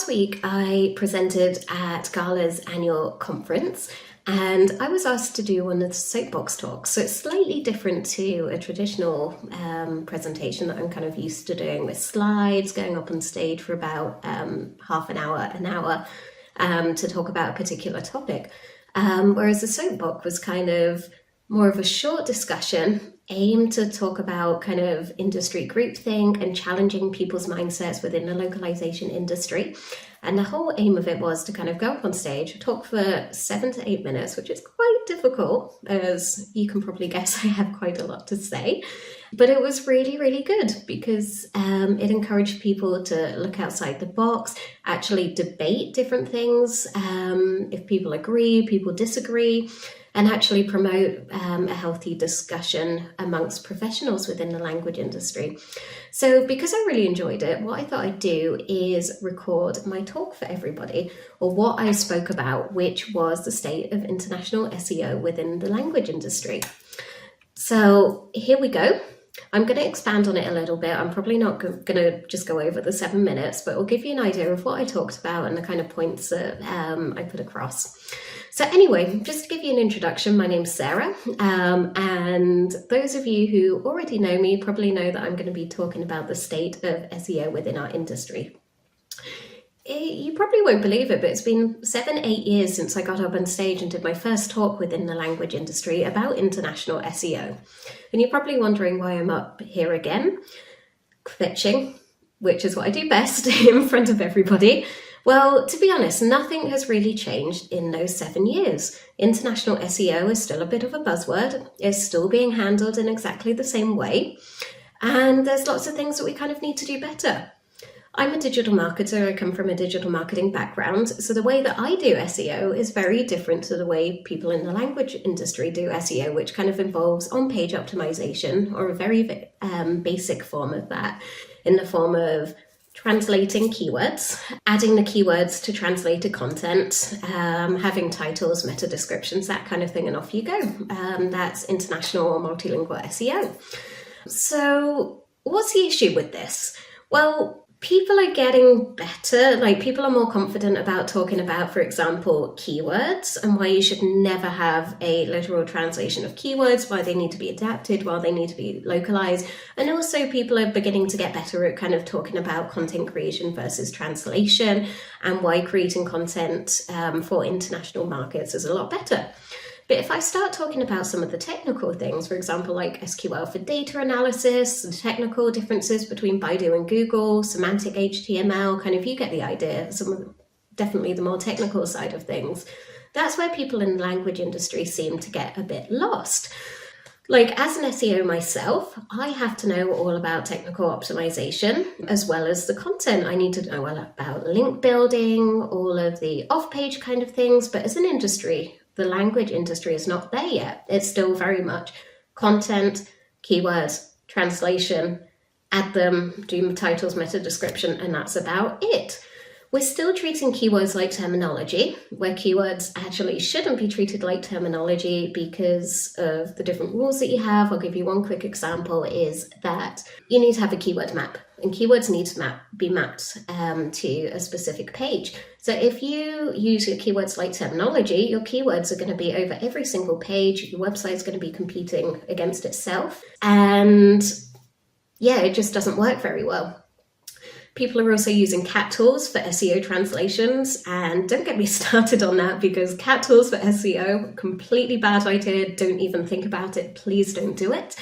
last week I presented at GALA's annual conference and I was asked to do one of the Soapbox talks. So it's slightly different to a traditional presentation that I'm kind of used to doing with slides, going up on stage for about half an hour to talk about a particular topic. Whereas the Soapbox was kind of more of a short discussion aimed to talk about kind of industry groupthink and challenging people's mindsets within the localization industry. And the whole aim of it was to kind of go up on stage, talk for 7 to 8 minutes, which is quite difficult, as you can probably guess I have quite a lot to say. But it was really, really good because it encouraged people to look outside the box, actually debate different things, if people agree, people disagree, and actually promote a healthy discussion amongst professionals within the language industry. So because I really enjoyed it, what I thought I'd do is record my talk for everybody, or what I spoke about, which was the state of international SEO within the language industry. So here we go. I'm going to expand on it a little bit. I'm probably not going to just go over the 7 minutes, but it'll give you an idea of what I talked about and the kind of points that I put across. So anyway, just to give you an introduction, my name's Sarah, and those of you who already know me probably know that I'm going to be talking about the state of SEO within our industry. You probably won't believe it, but it's been 7-8 years since I got up on stage and did my first talk within the language industry about international SEO. And you're probably wondering why I'm up here again, pitching, which is what I do best in front of everybody. Well, to be honest, nothing has really changed in those 7 years. International SEO is still a bit of a buzzword. It's still being handled in exactly the same way. And there's lots of things that we kind of need to do better. I'm a digital marketer. I come from a digital marketing background. So the way that I do SEO is very different to the way people in the language industry do SEO, which kind of involves on-page optimization, or a very basic form of that, in the form of translating keywords, adding the keywords to translated content, having titles, meta descriptions, that kind of thing, and off you go. That's international or multilingual SEO. So what's the issue with this? Well, people are getting better, like people are more confident about talking about, for example, keywords and why you should never have a literal translation of keywords, why they need to be adapted, why they need to be localized. And also people are beginning to get better at kind of talking about content creation versus translation, and why creating content for international markets is a lot better. But if I start talking about some of the technical things, for example, like SQL for data analysis, the technical differences between Baidu and Google, semantic HTML, kind of, you get the idea, definitely the more technical side of things, that's where people in the language industry seem to get a bit lost. Like, as an SEO myself, I have to know all about technical optimization as well as the content. I need to know all about link building, all of the off-page kind of things, but as an industry, the language industry is not there yet. It's still very much content, keywords, translation, add them, do titles, meta description, and that's about it. We're still treating keywords like terminology, where keywords actually shouldn't be treated like terminology because of the different rules that you have. I'll give you one quick example, is that you need to have a keyword map, and keywords need to be mapped to a specific page. So if you use your keywords like terminology, your keywords are going to be over every single page. Your website is going to be competing against itself. And yeah, it just doesn't work very well. People are also using cat tools for SEO translations, and don't get me started on that, because cat tools for SEO, completely bad idea. Don't even think about it. Please don't do it.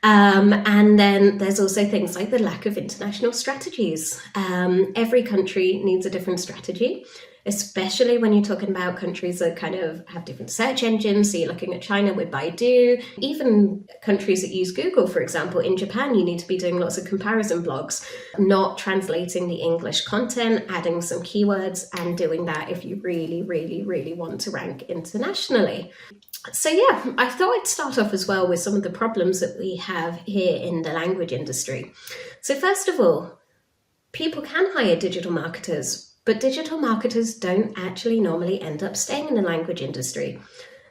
And then there's also things like the lack of international strategies. Every country needs a different strategy, especially when you're talking about countries that kind of have different search engines. So you're looking at China with Baidu, even countries that use Google, for example. In Japan, you need to be doing lots of comparison blogs, not translating the English content, adding some keywords, and doing that if you really, really, really want to rank internationally. So yeah, I thought I'd start off as well with some of the problems that we have here in the language industry. So first of all, people can hire digital marketers, but digital marketers don't actually normally end up staying in the language industry.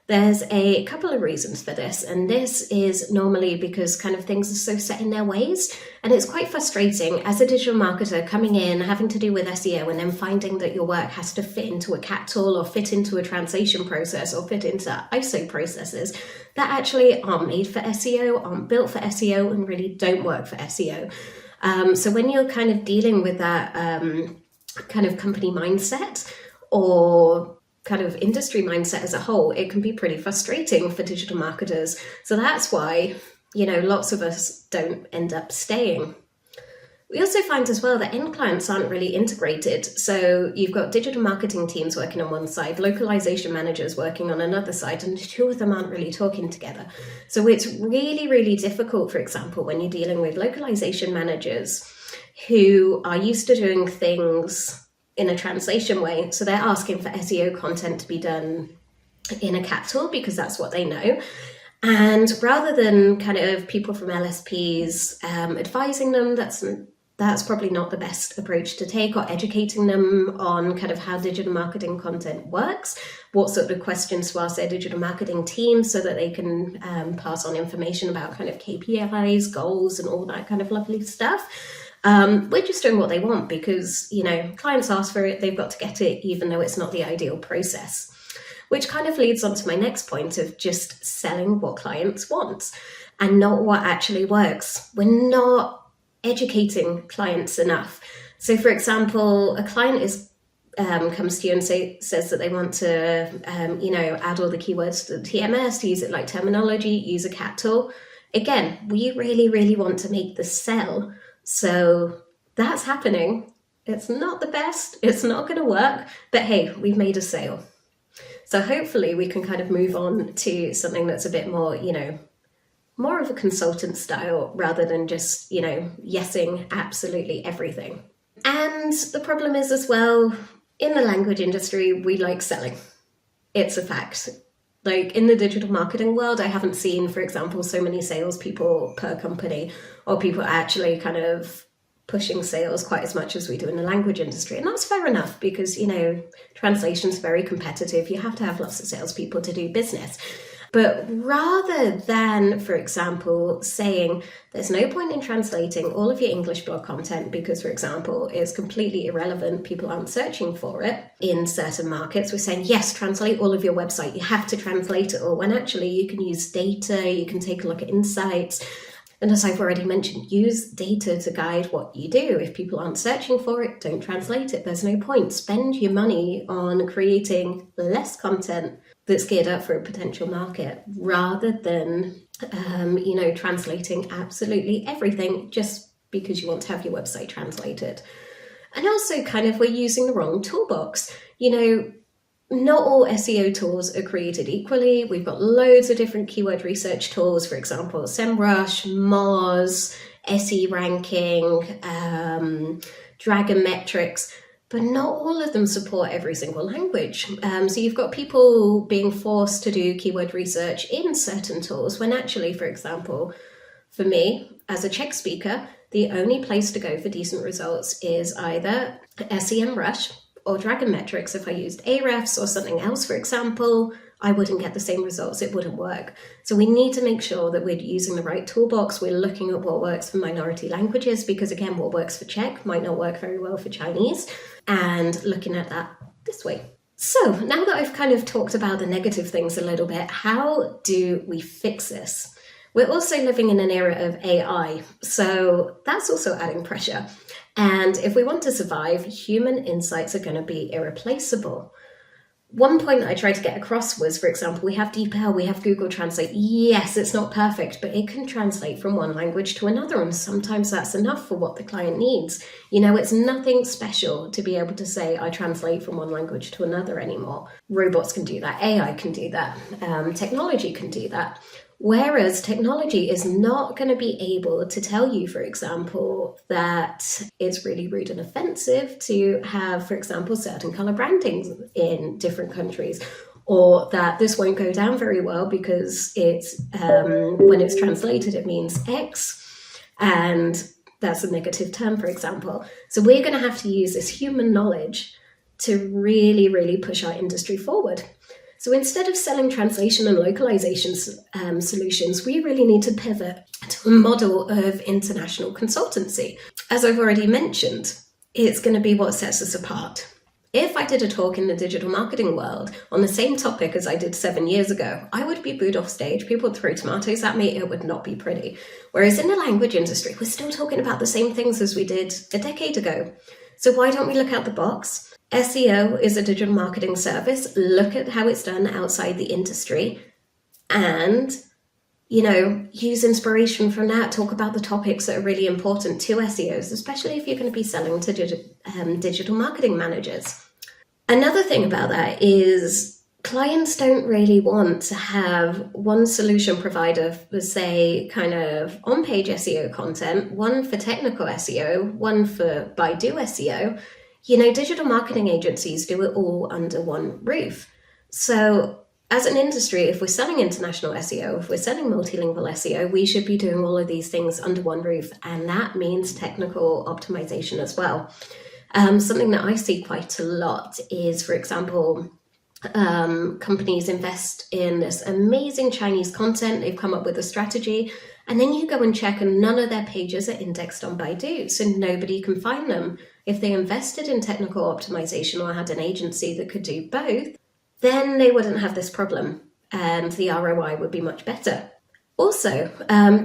There's a couple of reasons for this, and this is normally because kind of things are so set in their ways, and it's quite frustrating as a digital marketer coming in, having to do with SEO, and then finding that your work has to fit into a cat tool or fit into a translation process or fit into iSEO processes that actually aren't made for SEO, aren't built for SEO, and really don't work for SEO. So when you're kind of dealing with that kind of company mindset or kind of industry mindset as a whole, it can be pretty frustrating for digital marketers. So that's why, lots of us don't end up staying. We also find as well that end clients aren't really integrated. So you've got digital marketing teams working on one side, localization managers working on another side, and the two of them aren't really talking together. So it's really, really difficult, for example, when you're dealing with localization managers who are used to doing things in a translation way. So they're asking for SEO content to be done in a cat tool because that's what they know. And rather than kind of people from LSPs advising them, that's probably not the best approach to take, or educating them on kind of how digital marketing content works, what sort of questions to ask their digital marketing team so that they can pass on information about kind of KPIs, goals, and all that kind of lovely stuff. We're just doing what they want because, clients ask for it, they've got to get it, even though it's not the ideal process. Which kind of leads on to my next point of just selling what clients want and not what actually works. We're not educating clients enough. So, for example, a client comes to you and says that they want to, add all the keywords to the TMS, use it like terminology, use a cat tool. Again, we really, really want to make the sell. So that's happening. It's not the best. It's not going to work. But hey, we've made a sale. So hopefully we can kind of move on to something that's a bit more, more of a consultant style rather than just, yesing absolutely everything. And the problem is as well, in the language industry, we like selling. It's a fact. Like in the digital marketing world, I haven't seen, for example, so many salespeople per company or people actually kind of pushing sales quite as much as we do in the language industry. And that's fair enough because, translation's very competitive. You have to have lots of salespeople to do business. But rather than, for example, saying there's no point in translating all of your English blog content because, for example, it's completely irrelevant, people aren't searching for it in certain markets, we're saying, yes, translate all of your website. You have to translate it all, when actually you can use data, you can take a look at insights. And as I've already mentioned, use data to guide what you do. If people aren't searching for it, don't translate it. There's no point. Spend your money on creating less content that's geared up for a potential market rather than, translating absolutely everything just because you want to have your website translated. And also kind of we're using the wrong toolbox. Not all SEO tools are created equally. We've got loads of different keyword research tools, for example, SEMrush, Moz, SE Ranking, Dragonmetrics, but not all of them support every single language. So you've got people being forced to do keyword research in certain tools when actually, for example, for me, as a Czech speaker, the only place to go for decent results is either SEMrush or Dragonmetrics. If I used Ahrefs or something else, for example, I wouldn't get the same results. It wouldn't work. So we need to make sure that we're using the right toolbox. We're looking at what works for minority languages because, again, what works for Czech might not work very well for Chinese, and looking at that this way. So now that I've kind of talked about the negative things a little bit, how do we fix this? We're also living in an era of AI, so that's also adding pressure. And if we want to survive, human insights are going to be irreplaceable. One point that I tried to get across was, for example, we have DeepL, we have Google Translate. Yes, it's not perfect, but it can translate from one language to another, and sometimes that's enough for what the client needs. It's nothing special to be able to say, I translate from one language to another anymore. Robots can do that, AI can do that, technology can do that. Whereas technology is not going to be able to tell you, for example, that it's really rude and offensive to have, for example, certain color branding in different countries, or that this won't go down very well because it's when it's translated, it means X, and that's a negative term, for example. So we're going to have to use this human knowledge to really, really push our industry forward. So instead of selling translation and localization solutions, we really need to pivot to a model of international consultancy. As I've already mentioned, it's going to be what sets us apart. If I did a talk in the digital marketing world on the same topic as I did 7 years ago, I would be booed off stage. People would throw tomatoes at me. It would not be pretty. Whereas in the language industry, we're still talking about the same things as we did a decade ago. So why don't we look out the box? SEO is a digital marketing service. Look at how it's done outside the industry and, use inspiration from that. Talk about the topics that are really important to SEOs, especially if you're going to be selling to digital marketing managers. Another thing about that is clients don't really want to have one solution provider for, say, kind of on-page SEO content, one for technical SEO, one for Baidu SEO. Digital marketing agencies do it all under one roof. So as an industry, if we're selling international SEO, if we're selling multilingual SEO, we should be doing all of these things under one roof. And that means technical optimization as well. Something that I see quite a lot is, for example, companies invest in this amazing Chinese content. They've come up with a strategy, and then you go and check and none of their pages are indexed on Baidu, so nobody can find them. If they invested in technical optimization or had an agency that could do both, then they wouldn't have this problem and the ROI would be much better. Also,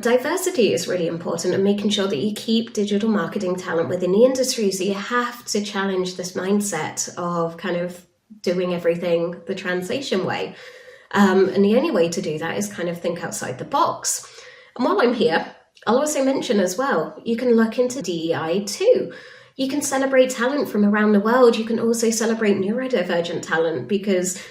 diversity is really important, and making sure that you keep digital marketing talent within the industry. So you have to challenge this mindset of kind of doing everything the translation way. And the only way to do that is kind of think outside the box. And while I'm here, I'll also mention as well, you can look into DEI too. You can celebrate talent from around the world. You can also celebrate neurodivergent talent because,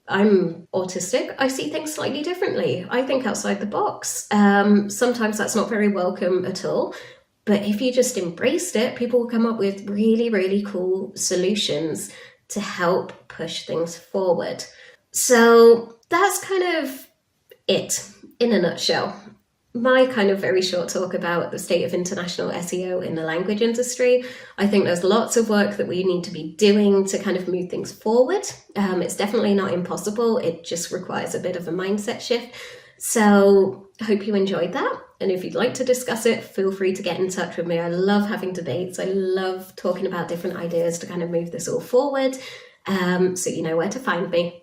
I'm autistic. I see things slightly differently. I think outside the box. Sometimes that's not very welcome at all. But if you just embraced it, people will come up with really, really cool solutions to help push things forward. So that's kind of it in a nutshell. My kind of very short talk about the state of international SEO in the language industry. I think there's lots of work that we need to be doing to kind of move things forward. It's definitely not impossible. It just requires a bit of a mindset shift. So I hope you enjoyed that. And if you'd like to discuss it, feel free to get in touch with me. I love having debates. I love talking about different ideas to kind of move this all forward. So you know where to find me.